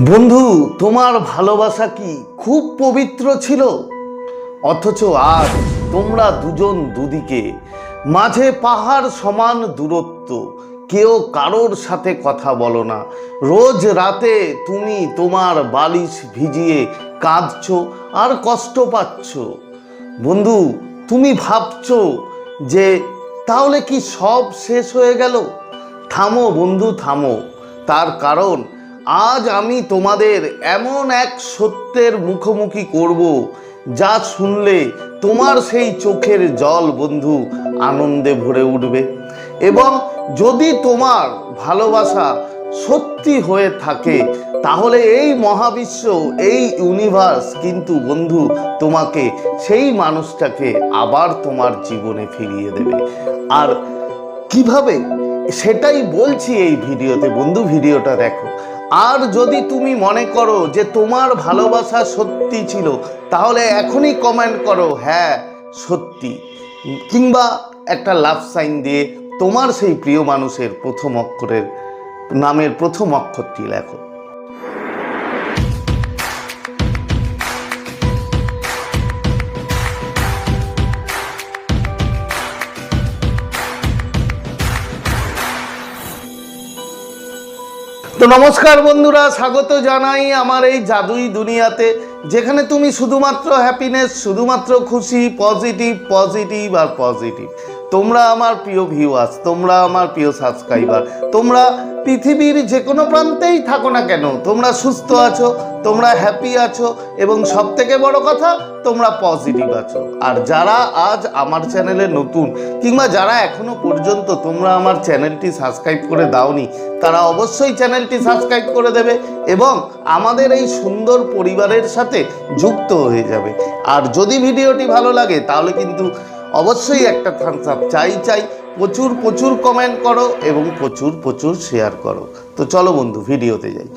বন্ধু, তোমার ভালোবাসা কি খুব পবিত্র ছিল? অথচ আজ তোমরা দুজন দুদিকে, মাঝে পাহাড় সমান দূরত্ব, কেউ কারোর সাথে কথা বলো না। রোজ রাতে তুমি তোমার বালিশ ভিজিয়ে কাঁদছো আর কষ্ট পাচ্ছ। বন্ধু, তুমি ভাবছো যে তাহলে কি সব শেষ হয়ে গেল? থামো বন্ধু, থামো। তার কারণ আজ আমি তোমাদের এমন এক সত্যের মুখোমুখি করব, যা শুনলে তোমার সেই চোখের জল বন্ধু আনন্দে ভরে উঠবে। এবং যদি তোমার ভালোবাসা সত্যি হয়ে থাকে, তাহলে এই মহাবিশ্ব, এই ইউনিভার্স কিন্তু বন্ধু তোমাকে, সেই মানুষটাকে আবার তোমার জীবনে ফিরিয়ে দেবে। আর কিভাবে, সেটাই বলছি এই ভিডিওতে। বন্ধু, ভিডিওটা দেখো। আর যদি তুমি মনে করো যে তোমার ভালোবাসা সত্যি ছিল, তাহলে এখনই কমেন্ট করো হ্যাঁ সত্যি, কিংবা একটা লাভ সাইন দিয়ে তোমার সেই প্রিয় মানুষের প্রথম অক্ষরের নামের প্রথম অক্ষরটি লেখো। তো নমস্কার বন্ধুরা, স্বাগত জানাই আমার এই জাদুই দুনিয়াতে, যেখানে তুমি শুধুমাত্র হ্যাপিনেস, শুধুমাত্র খুশি, পজিটিভ পজিটিভ আর পজিটিভ। তোমরা আমার প্রিয় ভিউয়ার্স, তোমরা আমার প্রিয় সাবস্ক্রাইবার, তোমরা পৃথিবীর যে কোনো প্রান্তেই থাকো না কেন, তোমরা সুস্থ আছো, তোমরা হ্যাপি আছো, এবং সব থেকে বড় কথা তোমরা পজিটিভ আছো। আর যারা আজ আমার চ্যানেলে নতুন, কিংবা যারা এখনো পর্যন্ত তোমরা আমার চ্যানেলটি সাবস্ক্রাইব করে দাওনি, তারা অবশ্যই চ্যানেলটি সাবস্ক্রাইব করে দেবে এবং আমাদের এই সুন্দর পরিবারের সাথে যুক্ত হয়ে যাবে। আর যদি ভিডিওটি ভালো লাগে, তাহলে কিন্তু অবশ্যই একটা থামস আপ চাই। প্রচুর প্রচুর কমেন্ট করো এবং প্রচুর প্রচুর শেয়ার করো। তো চলো বন্ধু, ভিডিওতে যাই।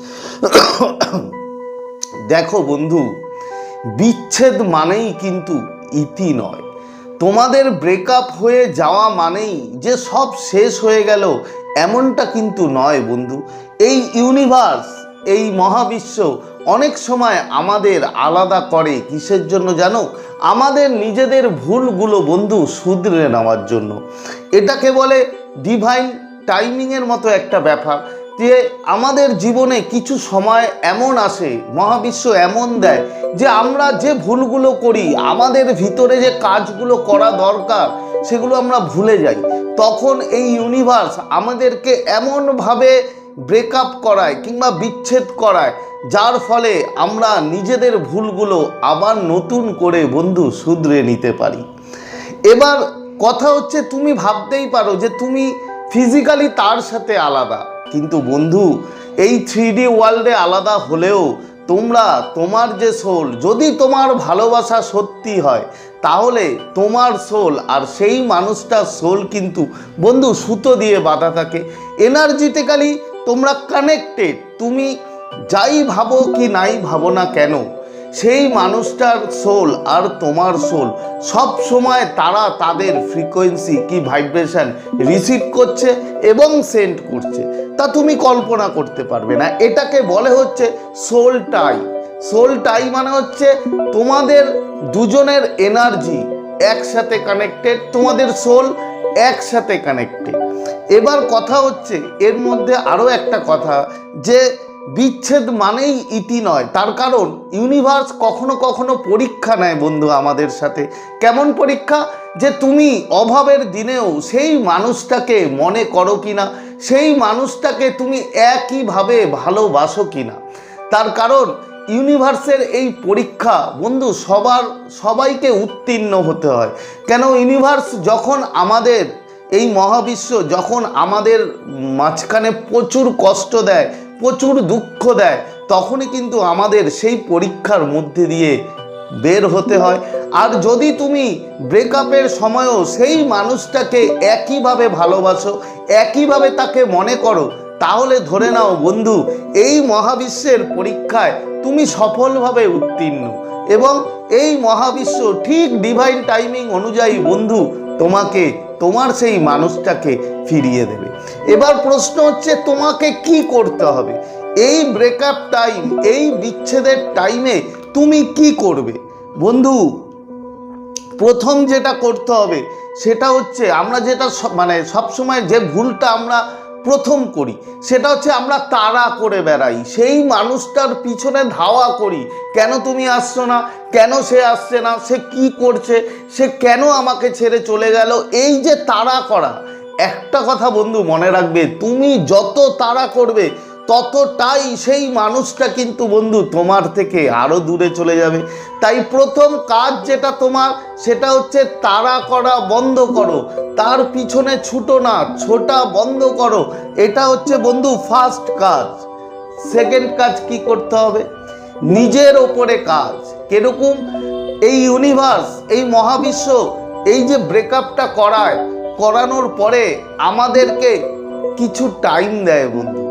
দেখো বন্ধু, বিচ্ছেদ মানেই কিন্তু ইতি নয়। তোমাদের ব্রেকআপ হয়ে যাওয়া মানেই যে সব শেষ হয়ে গেল, এমনটা কিন্তু নয় বন্ধু। এই ইউনিভার্স, এই মহাবিশ্ব অনেক সময় আমাদের আলাদা করে কিসের জন্য জানো? আমাদের নিজেদের ভুলগুলো বন্ধু শুধরে নেওয়ার জন্য। এটাকে বলে ডিভাইন টাইমিংয়ের মতো একটা ব্যাপার, যে আমাদের জীবনে কিছু সময় এমন আসে, মহাবিশ্ব এমন দেয় যে আমরা যে ভুলগুলো করি, আমাদের ভিতরে যে কাজগুলো করা দরকার, সেগুলো আমরা ভুলে যাই। তখন এই ইউনিভার্স আমাদেরকে এমনভাবে ব্রেকআপ করায় কিংবা বিচ্ছেদ করায়, যার ফলে আমরা নিজেদের ভুলগুলো আবার নতুন করে বন্ধু শুধরে নিতে পারি। এবার কথা হচ্ছে, তুমি ভাবতেই পারো যে তুমি ফিজিক্যালি তার সাথে আলাদা, কিন্তু বন্ধু এই 3D ওয়ার্ল্ডে আলাদা হলেও তোমরা, তোমার যে সোল, যদি তোমার ভালোবাসা সত্যি হয়, তাহলে তোমার সোল আর সেই মানুষটার সোল কিন্তু বন্ধু সুতো দিয়ে বাঁধা থাকে। এনার্জিটিক্যালি তোমরা কানেক্টেড। তুমি যাই ভাবো কি নাই ভাবো না কেন, সেই মানুষটার সোল আর তোমার সোল সব সময় তারা তাদের ফ্রিকোয়েন্সি কি ভাইব্রেশন রিসিভ করছে এবং সেন্ড করছে, তা তুমি কল্পনা করতে পারবে না। এটাকে বলে হচ্ছে সোল টাই। সোল টাই মানে হচ্ছে তোমাদের দুজনের এনার্জি একসাথে কানেক্টেড, তোমাদের সোল একসাথে কানেক্টেড। এবার কথা হচ্ছে, এর মধ্যে আরও একটা কথা, যে বিচ্ছেদ মানেই ইতি নয়। তার কারণ ইউনিভার্স কখনো কখনো পরীক্ষা নেয় বন্ধু আমাদের সাথে। কেমন পরীক্ষা? যে তুমি অভাবের দিনেও সেই মানুষটাকে মনে করো কিনা, সেই মানুষটাকে তুমি একইভাবে ভালোবাসো কিনা। তার কারণ ইউনিভার্সের এই পরীক্ষা বন্ধু সবাইকে উত্তীর্ণ হতে হয়। কেন? ইউনিভার্স যখন আমাদের, এই মহাবিশ্ব যখন আমাদের মাঝখানে প্রচুর কষ্ট দেয়, প্রচুর দুঃখ দেয়, তখনই কিন্তু আমাদের সেই পরীক্ষার মধ্যে দিয়ে বের হতে হয়। আর যদি তুমি ব্রেকআপের সময়ও সেই মানুষটাকে একইভাবে ভালোবাসো, একইভাবে তাকে মনে করো, তাহলে ধরে নাও বন্ধু, এই মহাবিশ্বের পরীক্ষায় তুমি সফলভাবে উত্তীর্ণ, এবং এই মহাবিশ্ব ঠিক ডিভাইন টাইমিং অনুযায়ী বন্ধু তোমাকে, তোমার সেই মানুষটাকে ফিরিয়ে দেবে। এবার প্রশ্ন হচ্ছে, তোমাকে কি করতে হবে? এই ব্রেকআপ টাইম, এই বিচ্ছেদের টাইমে তুমি কি করবে বন্ধু? প্রথম যেটা করতে হবে সেটা হচ্ছে, আমরা যেটা সবসময় যে ভুলটা আমরা প্রথম করি সেটা হচ্ছে আমরা তাড়া করে বেড়াই, সেই মানুষটার পিছনে ধাওয়া করি। কেন তুমি আসছো না, কেন সে আসছে না, সে কি করছে, সে কেন আমাকে ছেড়ে চলে গেল, এই যে তাড়া করা। একটা কথা বন্ধু মনে রাখবে, তুমি যত তাড়া করবে ততটাই সেই মানুষটা কিন্তু বন্ধু তোমার থেকে আরো দূরে চলে যাবে। তাই প্রথম কাজ যেটা তোমার, সেটা হচ্ছে তাড়া করা বন্ধ করো, তার পিছনে ছুটো না, ছোটা বন্ধ করো। এটা হচ্ছে বন্ধু ফার্স্ট কাজ। সেকেন্ড কাজ কি করতে হবে? নিজের ওপরে কাজ। কিরকম? এই ইউনিভার্স, এই মহাবিশ্ব এই যে ব্রেকআপটা করানোর পরে আমাদেরকে কিছু টাইম দেয় বন্ধু,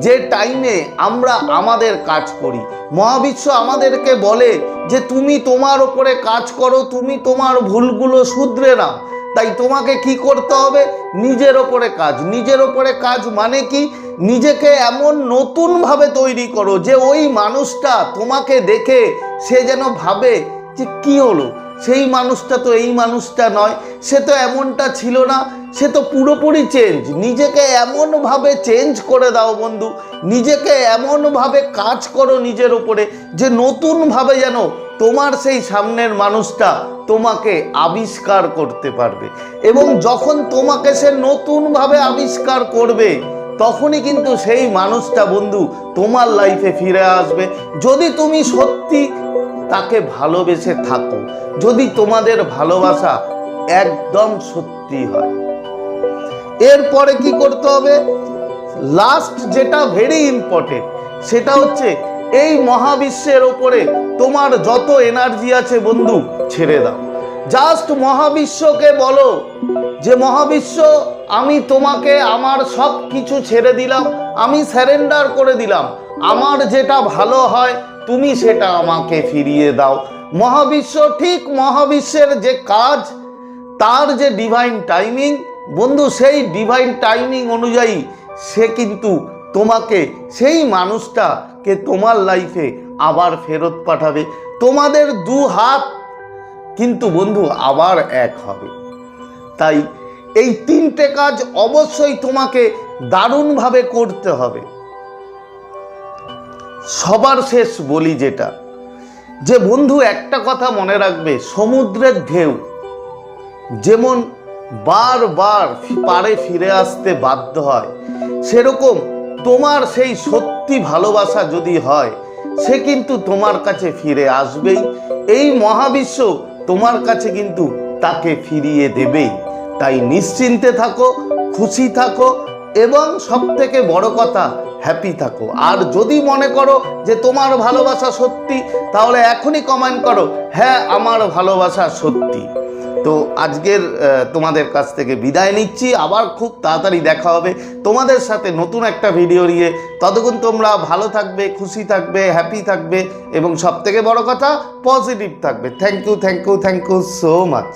যে টাইমে আমরা আমাদের কাজ করি। মহাবিশ্ব আমাদেরকে বলে যে তুমি তোমার ওপরে কাজ করো, তুমি তোমার ভুলগুলো শুধরে নাও। তাই তোমাকে কি করতে হবে? নিজের ওপরে কাজ। নিজের ওপরে কাজ মানে কি? নিজেকে এমন নতুনভাবে তৈরি করো যে ওই মানুষটা তোমাকে দেখে সে যেন ভাবে যে কি হলো, সেই মানুষটা তো এই মানুষটা নয়, সে তো এমনটা ছিল না, সে তো পুরোপুরি চেঞ্জ। নিজেকে এমনভাবে চেঞ্জ করে দাও বন্ধু, নিজেকে এমনভাবে কাজ করো নিজের ওপরে যে নতুনভাবে যেন তোমার সেই সামনের মানুষটা তোমাকে আবিষ্কার করতে পারবে। এবং যখন তোমাকে সে নতুনভাবে আবিষ্কার করবে তখনই কিন্তু সেই মানুষটা বন্ধু তোমার লাইফে ফিরে আসবে, যদি তুমি সত্যি তাকে ভালোবেসে থাকো, যদি তোমাদের ভালোবাসা একদম সত্যি হয়। এরপরে কি করতে হবে? লাস্ট যেটা ভেরি ইম্পর্টেন্ট, সেটা হচ্ছে এই মহাবিশ্বের ওপরে তোমার যত এনার্জি আছে বন্ধু ছেড়ে দাও। জাস্ট মহাবিশ্বকে বলো যে মহাবিশ্ব, আমি তোমাকে আমার সব কিছু ছেড়ে দিলাম, আমি স্যারেন্ডার করে দিলাম, আমার যেটা ভালো হয় তুমি সেটা আমাকে ফিরিয়ে দাও। মহাবিশ্ব ঠিক মহাবিশ্বের যে কাজ, তার যে ডিভাইন টাইমিং বন্ধু, সেই ডিভাইন টাইমিং অনুযায়ী সে কিন্তু তোমাকে, সেই মানুষটাকে তোমার লাইফে আবার ফেরত পাঠাবে। তোমাদের দু হাত কিন্তু বন্ধু আবার এক হবে। তাই এই তিনটে কাজ অবশ্যই তোমাকে দারুণভাবে করতে হবে। সবার শেষ বলি যেটা, যে বন্ধু একটা কথা মনে রাখবে, সমুদ্রের ঢেউ যেমন বারবার পাড়ে ফিরে আসতে বাধ্য হয়, সেরকম তোমার সেই সত্যি ভালোবাসা যদি হয় সে কিন্তু তোমার কাছে ফিরে আসবেই। এই মহাবিশ্ব তোমার কাছে কিন্তু তাকে ফিরিয়ে দেবেই। তাই নিশ্চিন্তে থাকো, খুশি থাকো এবং সবথেকে বড় কথা হ্যাপি থাকো। আর যদি মনে করো যে তোমার ভালোবাসা সত্যি, তাহলে এখনই কমেন্ট করো, হ্যাঁ আমার ভালোবাসা সত্যি। তো আজকের তোমাদের কাছ থেকে বিদায় নিচ্ছি, আবার খুব তাড়াতাড়ি দেখা হবে তোমাদের সাথে নতুন একটা ভিডিও নিয়ে। ততক্ষণ তোমরা ভালো থাকবে, খুশি থাকবে, হ্যাপি থাকবে এবং সবথেকে বড় কথা পজিটিভ থাকবে। Thank you, thank you, thank you so much.